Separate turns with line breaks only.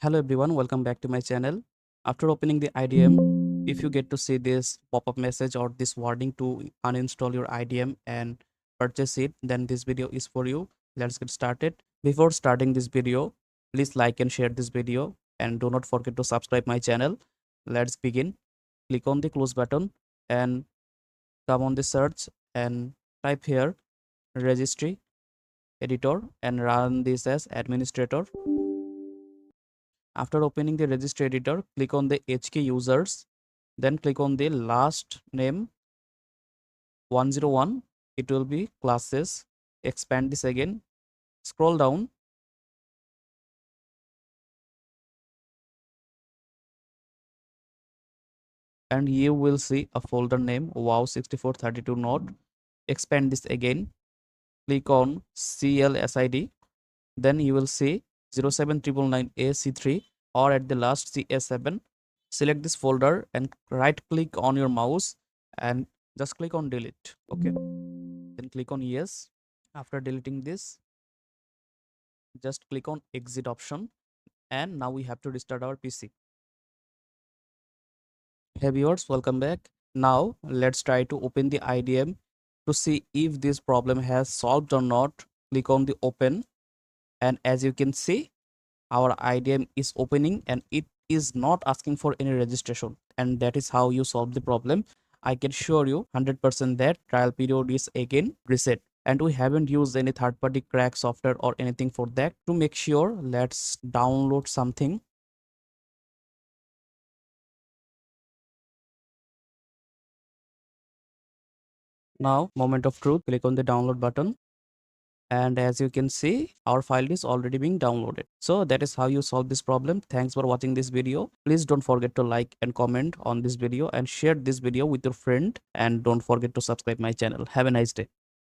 Hello everyone, welcome back to my channel. After opening the IDM, if you get to see this pop-up message or this warning to uninstall your IDM and purchase it, then this video is for you. Let's get started. Before starting this video, please like and share this video and do not forget to subscribe my channel. Let's begin. Click on the close button and come on the search and type here registry editor and run this as administrator. After opening the registry editor, click on the HK users, then click on the last name 101. It will be classes. Expand this again. Scroll down and you will see a folder name wow6432 node. Expand this again. Click on CLSID. Then you will see 07999AC3 or at the last CS7. Select this folder and right click on your mouse and just click on delete. Okay, then click on yes. After deleting this, just click on exit option and now we have to restart our PC. Hey viewers, welcome back. Now let's try to open the IDM to see if this problem has solved or not. Click on the open and as you can see our IDM is opening and it is not asking for any registration, and that is how you solve the problem. I can assure you 100% that trial period is again reset, and we haven't used any third-party crack software or anything for that. To make sure, let's download something. Now moment of truth, click on the download button, and as you can see our file is already being downloaded. So that is how you solve this problem. Thanks for watching this video. Please don't forget to like and comment on this video and share this video with your friend, and don't forget to subscribe my channel. Have a nice day.